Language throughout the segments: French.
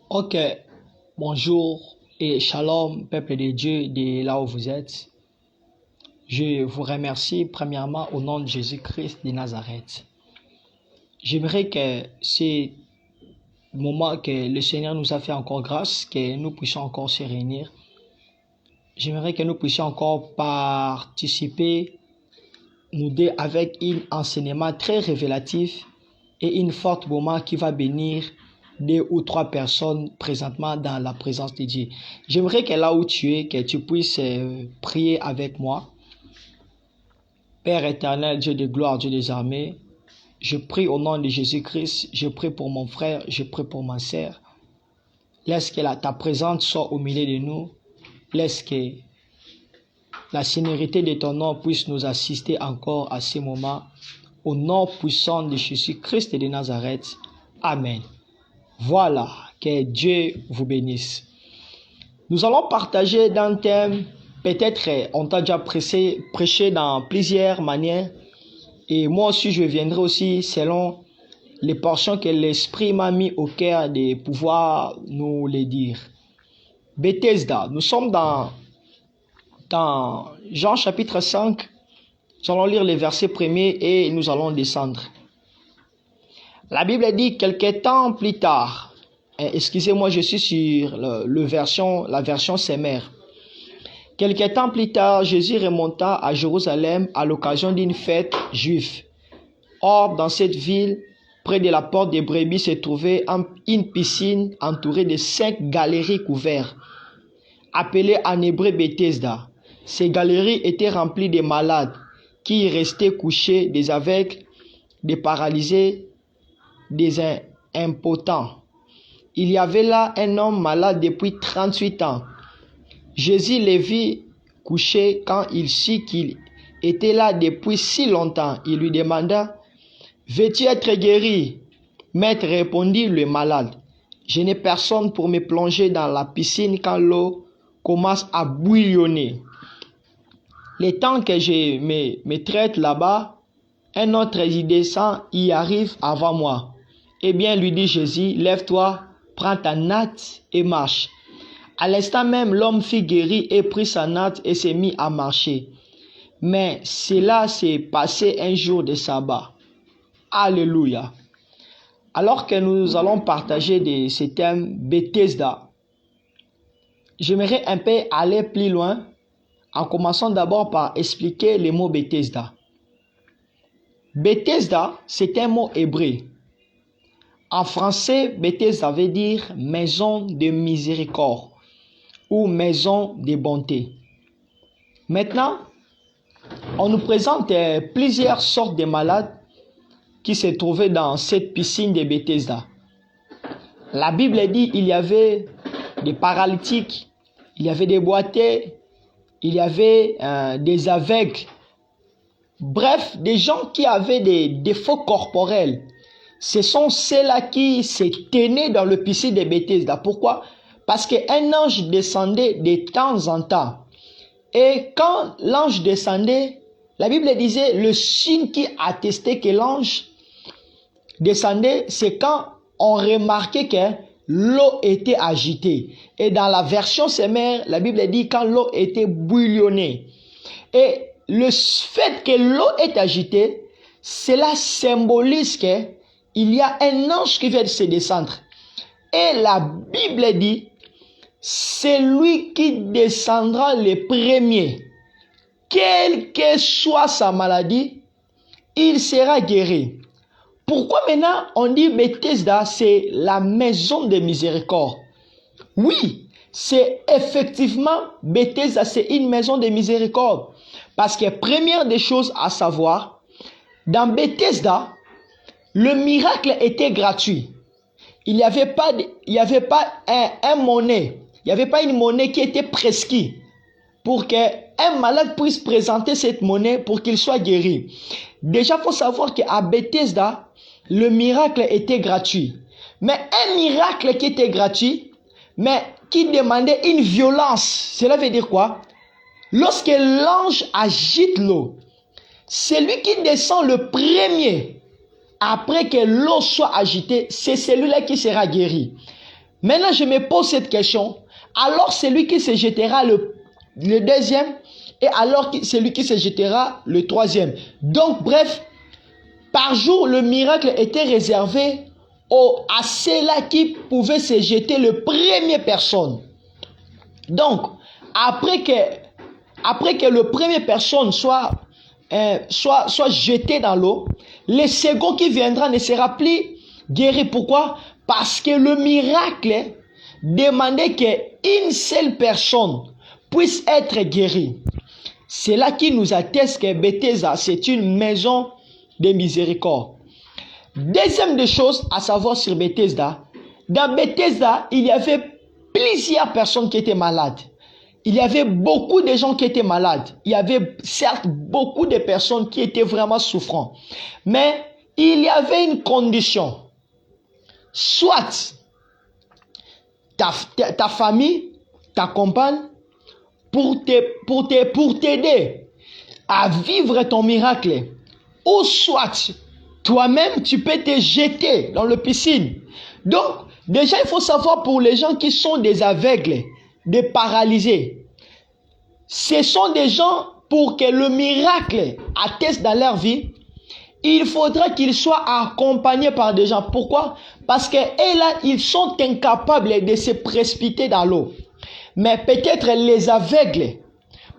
Ok, bonjour et shalom, peuple de Dieu, de là où vous êtes. Je vous remercie premièrement au nom de Jésus-Christ de Nazareth. J'aimerais que ce moment que le Seigneur nous a fait encore grâce, que nous puissions encore se réunir. J'aimerais que nous puissions encore participer, nous deux, avec un enseignement très révélatif et une forte moment qui va bénir 2 ou 3 personnes présentement dans la présence de Dieu. J'aimerais que là où tu es, que tu puisses prier avec moi. Père éternel, Dieu de gloire, Dieu des armées, je prie au nom de Jésus-Christ, je prie pour mon frère, je prie pour ma sœur. Laisse que ta présence soit au milieu de nous. Laisse que la sénérité de ton nom puisse nous assister encore à ce moment. Au nom puissant de Jésus-Christ de Nazareth. Amen. Voilà, que Dieu vous bénisse. Nous allons partager d'un thème, peut-être on t'a déjà prêché dans plusieurs manières. Et moi aussi, je viendrai aussi selon les portions que l'Esprit m'a mis au cœur de pouvoir nous les dire. Bethesda, nous sommes dans Jean chapitre 5. Nous allons lire les versets premiers et nous allons descendre. La Bible dit quelque temps plus tard. Excusez-moi, je suis sur la version Semeur. Quelque temps plus tard, Jésus remonta à Jérusalem à l'occasion d'une fête juive. Or, dans cette ville, près de la porte des brebis, se trouvait une piscine entourée de 5 galeries couvertes, appelées en hébreu Bethesda. Ces galeries étaient remplies de malades qui y restaient couchés, des aveugles, des paralysés, des impotents. Il y avait là un homme malade depuis 38 ans. Jésus le vit couché quand il sut qu'il était là depuis si longtemps. Il lui demanda, « Veux-tu être guéri ?» Maître, répondit le malade, « Je n'ai personne pour me plonger dans la piscine quand l'eau commence à bouillonner. Le temps que je me traite là-bas, un autre y descend, y arrive avant moi. » Eh bien, lui dit Jésus, « Lève-toi, prends ta natte et marche. » À l'instant même, l'homme fut guéri et prit sa natte et s'est mis à marcher. Mais cela s'est passé un jour de sabbat. Alléluia. Alors que nous allons partager de ce thème Bethesda, j'aimerais un peu aller plus loin en commençant d'abord par expliquer le mot Bethesda. Bethesda, c'est un mot hébreu. En français, Bethesda veut dire maison de miséricorde ou maison de bonté. Maintenant, on nous présente plusieurs sortes de malades qui se trouvaient dans cette piscine de Bethesda. La Bible dit qu'il y avait des paralytiques, il y avait des boiteux, il y avait des aveugles. Bref, des gens qui avaient des défauts corporels. Ce sont ceux-là qui se tenaient dans le piscine de Bethesda. Pourquoi? Parce qu'un ange descendait de temps en temps. Et quand l'ange descendait, la Bible disait le signe qui attestait que l'ange descendait, c'est quand on remarquait que l'eau était agitée. Et dans la version Semeur, la Bible dit quand l'eau était bouillonnée. Et le fait que l'eau est agitée, cela symbolise que il y a un ange qui vient de se descendre. Et la Bible dit, c'est lui qui descendra le premier. Quelle que soit sa maladie, il sera guéri. Pourquoi maintenant on dit Bethesda, c'est la maison de miséricorde? Oui, c'est effectivement Bethesda, c'est une maison de miséricorde. Parce que première des choses à savoir, dans Bethesda, le miracle était gratuit. Il n'y avait pas un monnaie. Il n'y avait pas une monnaie qui était prescrite pour qu'un malade puisse présenter cette monnaie pour qu'il soit guéri. Déjà, il faut savoir qu'à Bethesda, le miracle était gratuit. Mais un miracle qui était gratuit, mais qui demandait une violence. Cela veut dire quoi? Lorsque l'ange agite l'eau, celui qui descend le premier, après que l'eau soit agitée, c'est celui-là qui sera guéri. Maintenant, je me pose cette question. Alors, celui qui se jettera le deuxième, et alors celui qui se jettera le troisième. Donc, bref, par jour, le miracle était réservé à ceux-là qui pouvaient se jeter le premier personne. Donc, après que le premier personne soit jeté dans l'eau, le second qui viendra ne sera plus guéri. Pourquoi? Parce que le miracle demandait qu'une seule personne puisse être guérie. C'est là qui nous atteste que Bethesda, c'est une maison de miséricorde. Deuxième des choses à savoir sur Bethesda, dans Bethesda, il y avait plusieurs personnes qui étaient malades. Il y avait beaucoup de gens qui étaient malades. Il y avait certes beaucoup de personnes qui étaient vraiment souffrantes. Mais il y avait une condition. Soit ta famille t'accompagne pour t'aider à vivre ton miracle. Ou soit toi-même tu peux te jeter dans la piscine. Donc déjà il faut savoir pour les gens qui sont des aveugles, des paralysés. Ce sont des gens pour que le miracle atteste dans leur vie. Il faudra qu'ils soient accompagnés par des gens. Pourquoi? Parce que là, ils sont incapables de se précipiter dans l'eau. Mais peut-être les aveugles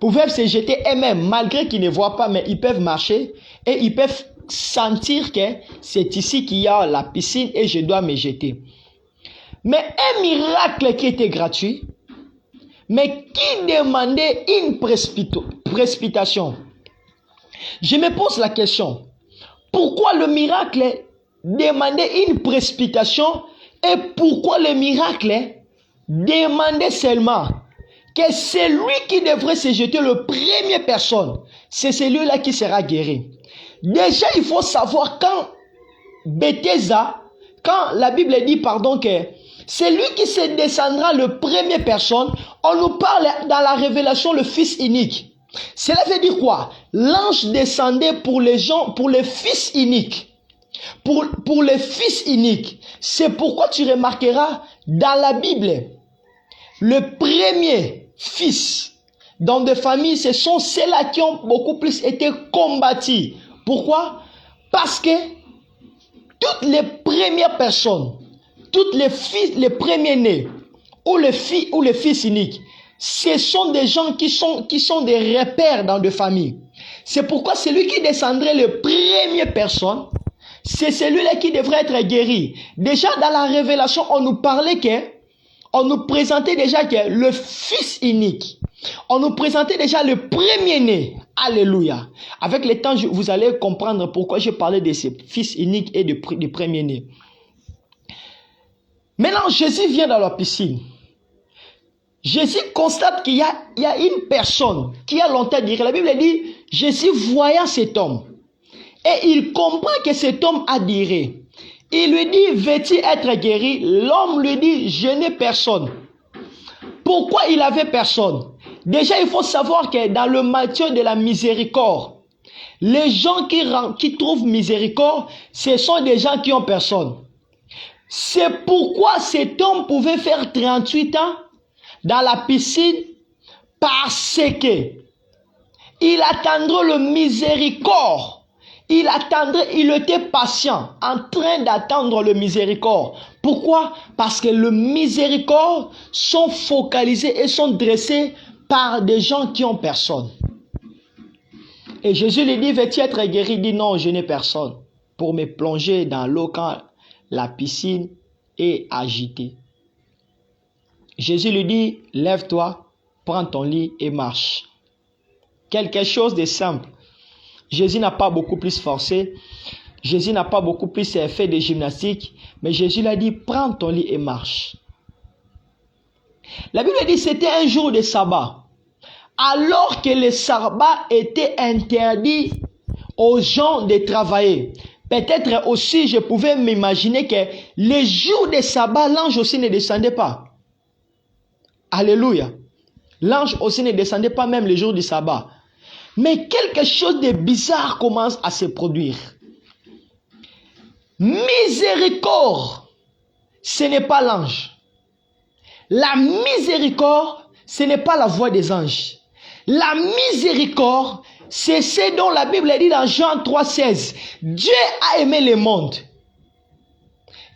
peuvent se jeter eux-mêmes, malgré qu'ils ne voient pas, mais ils peuvent marcher et ils peuvent sentir que c'est ici qu'il y a la piscine et je dois me jeter. Mais un miracle qui était gratuit, mais qui demandait une précipitation. Je me pose la question. Pourquoi le miracle demandait une précipitation et pourquoi le miracle demandait seulement que celui qui devrait se jeter le premier personne, c'est celui-là qui sera guéri. Déjà, il faut savoir quand Bethesda, quand la Bible dit que celui qui se descendra le premier personne, on nous parle dans la révélation le fils unique. Cela veut dire quoi? L'ange descendait pour les gens, pour les fils uniques. Pour les fils uniques. C'est pourquoi tu remarqueras dans la Bible, le premier fils dans des familles, ce sont ceux-là qui ont beaucoup plus été combattus. Pourquoi? Parce que toutes les premières personnes, toutes les premiers-nés, ou les filles ou les fils uniques, ce sont des gens qui sont des repères dans des familles. C'est pourquoi celui qui descendrait le premier personne, c'est celui-là qui devrait être guéri. Déjà dans la révélation, on nous présentait déjà que le fils unique, on nous présentait déjà le premier-né. Alléluia. Avec le temps, vous allez comprendre pourquoi je parlais de ces fils uniques et du premier-né. Maintenant, Jésus vient dans la piscine. Jésus constate qu'il y a une personne qui a longtemps dit. La Bible dit, Jésus voyant cet homme. Et il comprend que cet homme a dit. Il lui dit, veux-tu être guéri? L'homme lui dit, je n'ai personne. Pourquoi il avait personne? Déjà, il faut savoir que dans le Matthieu de la miséricorde, les gens qui trouvent miséricorde, ce sont des gens qui ont personne. C'est pourquoi cet homme pouvait faire 38 ans dans la piscine, parce que il attendrait le miséricorde. Il était patient, en train d'attendre le miséricorde. Pourquoi? Parce que le miséricorde sont focalisés et sont dressés par des gens qui ont personne. Et Jésus lui dit, veux-tu être guéri? Il dit, non, je n'ai personne pour me plonger dans l'eau quand la piscine est agitée. Jésus lui dit, lève-toi, prends ton lit et marche. Quelque chose de simple. Jésus n'a pas beaucoup plus forcé. Jésus n'a pas beaucoup plus fait de gymnastique. Mais Jésus lui a dit, prends ton lit et marche. La Bible dit, c'était un jour de sabbat. Alors que le sabbat était interdit aux gens de travailler. Peut-être aussi, je pouvais m'imaginer que les jours de sabbat, l'ange aussi ne descendait pas. Alléluia. L'ange aussi ne descendait pas même les jours du sabbat. Mais quelque chose de bizarre commence à se produire. Miséricorde, ce n'est pas l'ange. la miséricorde, ce n'est pas la voie des anges. La miséricorde, c'est ce dont la Bible dit dans Jean 3,16. Dieu a aimé le monde.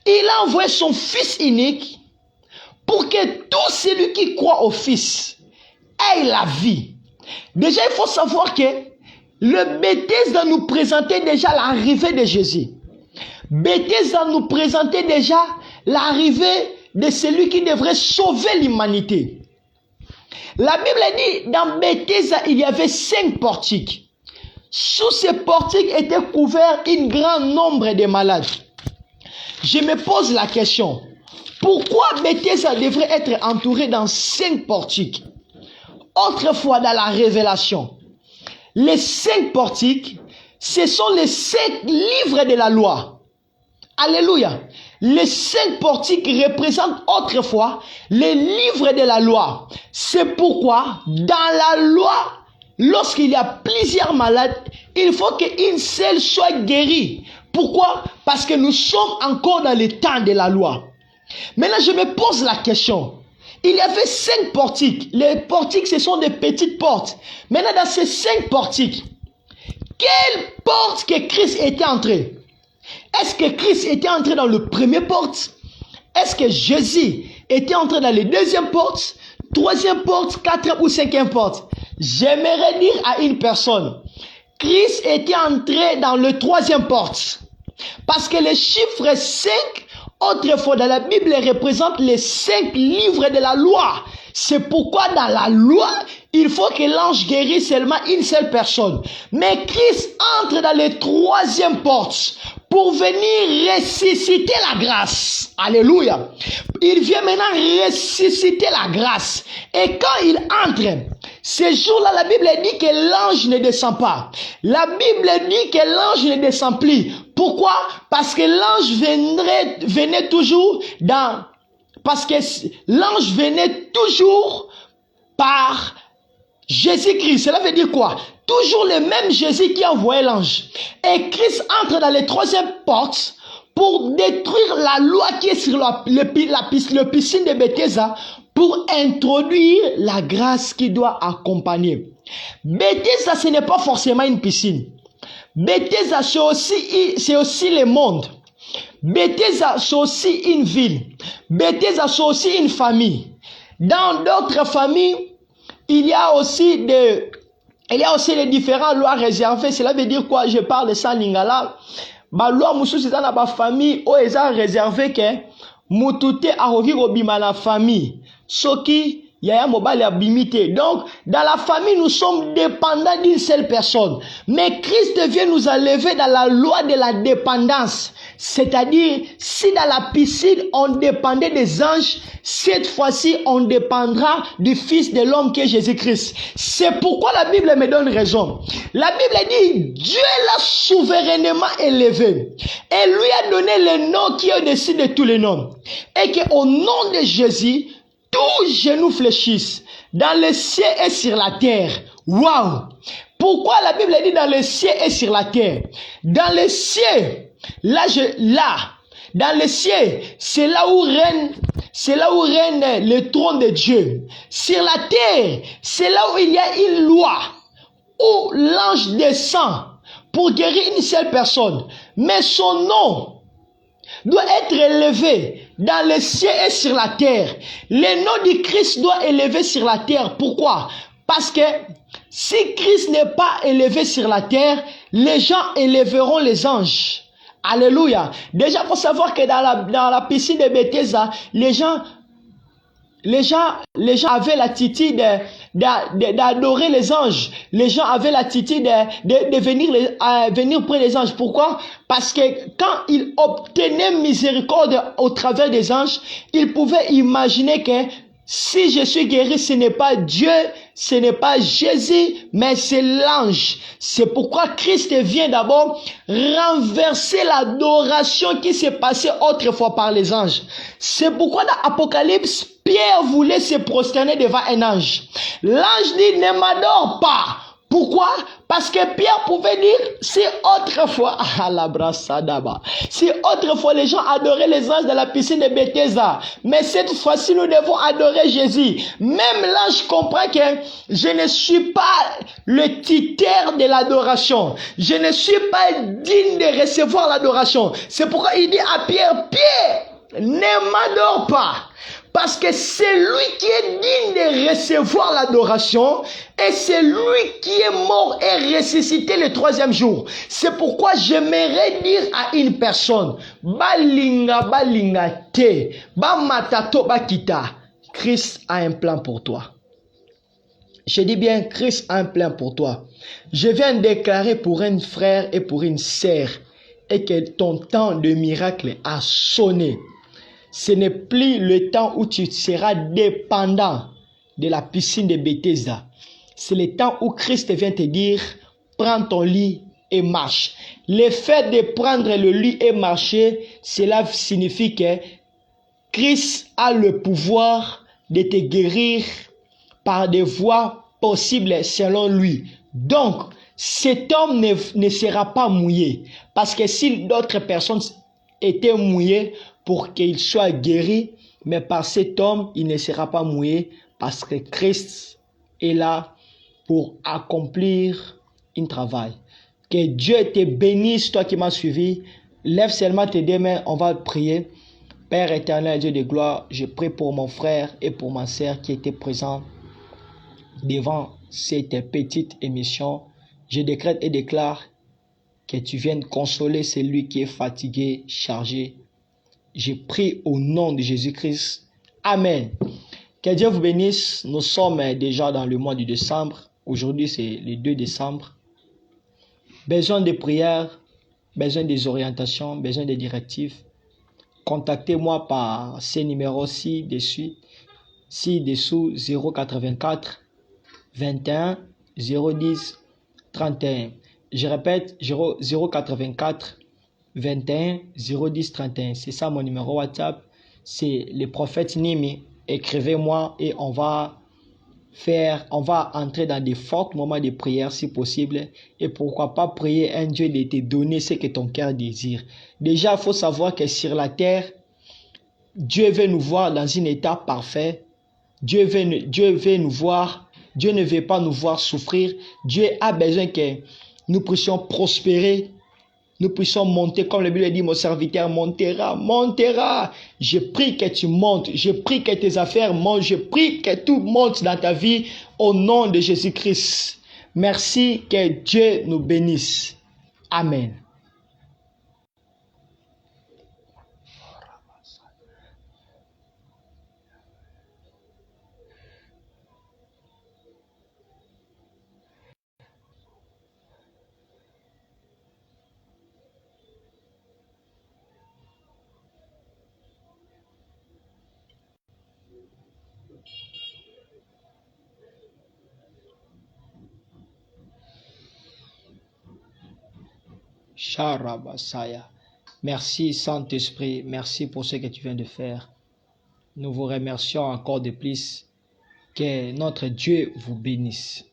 Il a envoyé son Fils unique pour que tout celui qui croit au Fils ait la vie. Déjà, il faut savoir que le Bethesda nous présentait déjà l'arrivée de Jésus. Bethesda nous présentait déjà l'arrivée de celui qui devrait sauver l'humanité. La Bible dit, dans Bethesda, il y avait 5 portiques. Sous ces portiques était couvert un grand nombre de malades. Je me pose la question, pourquoi Bethesda devrait être entouré dans 5 portiques? Autrefois, dans la Révélation, les 5 portiques, ce sont les 5 livres de la loi. Alléluia. Les 5 portiques représentent autrefois les livres de la loi. C'est pourquoi, dans la loi, lorsqu'il y a plusieurs malades, il faut qu'une seule soit guérie. Pourquoi? Parce que nous sommes encore dans le temps de la loi. Maintenant, je me pose la question. Il y avait 5 portiques. Les portiques, ce sont des petites portes. Maintenant, dans ces 5 portiques, quelle porte que Christ était entré? Est-ce que Christ était entré dans le premier porte? Est-ce que Jésus était entré dans les deuxième porte, troisième porte, quatrième ou cinquième porte? J'aimerais dire à une personne, Christ était entré dans le troisième porte. Parce que le chiffre 5, autrefois dans la Bible, représente les 5 livres de la loi. C'est pourquoi dans la loi, il faut que l'ange guérisse seulement une seule personne. Mais Christ entre dans les troisième porte pour venir ressusciter la grâce. Alléluia. Il vient maintenant ressusciter la grâce. Et quand il entre, ce jour-là, la Bible dit que l'ange ne descend pas. La Bible dit que l'ange ne descend plus. Pourquoi? Parce que l'ange venait toujours dans... Parce que l'ange venait toujours par Jésus-Christ. Cela veut dire quoi? Toujours le même Jésus qui a envoyé l'ange. Et Christ entre dans les troisième portes pour détruire la loi qui est sur le piscine de Bethesda pour introduire la grâce qui doit accompagner. Bethesda, ce n'est pas forcément une piscine. Bethesda, c'est aussi le monde. Bethesda, c'est aussi une ville. Bethesda, c'est aussi une famille. Dans d'autres familles, il y a aussi les différentes lois réservées. Cela veut dire quoi? Je parle de ça en lingala. Ba loi mususu dans la famille où ils ont réservé que mutute arogi robima la famille. Soki yaya mobile abimité. Donc dans la famille nous sommes dépendants d'une seule personne. Mais Christ vient nous enlever dans la loi de la dépendance. C'est-à-dire, si dans la piscine, on dépendait des anges, cette fois-ci, on dépendra du Fils de l'homme qui est Jésus-Christ. C'est pourquoi la Bible me donne raison. La Bible dit, Dieu l'a souverainement élevé et lui a donné le nom qui est au-dessus de tous les noms. Et qu'au nom de Jésus, tous genoux fléchissent dans le ciel et sur la terre. Waouh! Pourquoi la Bible dit dans le ciel et sur la terre? Dans le ciel, dans le ciel, c'est là où règne le trône de Dieu. Sur la terre, c'est là où il y a une loi, où l'ange descend pour guérir une seule personne. Mais son nom doit être élevé dans le ciel et sur la terre. Le nom du Christ doit être élevé sur la terre. Pourquoi? Parce que si Christ n'est pas élevé sur la terre, les gens élèveront les anges. Alléluia. Déjà, il faut savoir que dans la piscine de Bethesda, les gens avaient l'attitude d'adorer les anges. Les gens avaient l'attitude de venir près des anges. Pourquoi? Parce que quand ils obtenaient miséricorde au travers des anges, ils pouvaient imaginer que si je suis guéri, ce n'est pas Dieu, ce n'est pas Jésus, mais c'est l'ange. C'est pourquoi Christ vient d'abord renverser l'adoration qui s'est passée autrefois par les anges. C'est pourquoi dans Apocalypse, Pierre voulait se prosterner devant un ange. L'ange dit, ne m'adore pas. Pourquoi? Parce que Pierre pouvait dire, si autrefois, si autrefois les gens adoraient les anges dans la piscine de Bethesda, mais cette fois-ci nous devons adorer Jésus. Même l'ange comprend que je ne suis pas le titulaire de l'adoration. Je ne suis pas digne de recevoir l'adoration. C'est pourquoi il dit à Pierre, Pierre, ne m'adore pas. Parce que c'est lui qui est digne de recevoir l'adoration et c'est lui qui est mort et ressuscité le troisième jour. C'est pourquoi j'aimerais dire à une personne, balinga te, matato bakita, Christ a un plan pour toi. Je dis bien, Christ a un plan pour toi. Je viens déclarer pour un frère et pour une sœur et que ton temps de miracle a sonné. Ce n'est plus le temps où tu seras dépendant de la piscine de Bethesda. C'est le temps où Christ vient te dire, prends ton lit et marche. Le fait de prendre le lit et marcher, cela signifie que Christ a le pouvoir de te guérir par des voies possibles selon lui. Donc, cet homme ne sera pas mouillé. Parce que si d'autres personnes étaient mouillées, pour qu'il soit guéri, mais par cet homme, il ne sera pas mouillé parce que Christ est là pour accomplir un travail. Que Dieu te bénisse, toi qui m'as suivi. Lève seulement tes deux mains, on va prier. Père éternel, Dieu de gloire, je prie pour mon frère et pour ma sœur qui étaient présents devant cette petite émission. Je décrète et déclare que tu viennes consoler celui qui est fatigué, chargé. Je prie au nom de Jésus-Christ. Amen. Que Dieu vous bénisse. Nous sommes déjà dans le mois de décembre. Aujourd'hui, c'est le 2 décembre. Besoin de prières, besoin des orientations, besoin des directives. Contactez-moi par ces numéros ci-dessous. Ci-dessous 084 21 010 31. Je répète 084 21 010 31. C'est ça mon numéro WhatsApp. C'est le prophète Nimi. Écrivez-moi et on va entrer dans des forts moments de prière si possible. Et pourquoi pas prier un Dieu de te donner ce que ton cœur désire. Déjà, il faut savoir que sur la terre, Dieu veut nous voir dans un état parfait. Dieu veut nous voir. Dieu ne veut pas nous voir souffrir. Dieu a besoin que nous puissions prospérer. Nous puissions monter, comme le Bible dit, mon serviteur montera, montera. Je prie que tu montes, je prie que tes affaires montent, je prie que tout monte dans ta vie au nom de Jésus-Christ. Merci, que Dieu nous bénisse. Amen. Sharabasaya. Merci Saint-Esprit, merci pour ce que tu viens de faire. Nous vous remercions encore de plus. Que notre Dieu vous bénisse.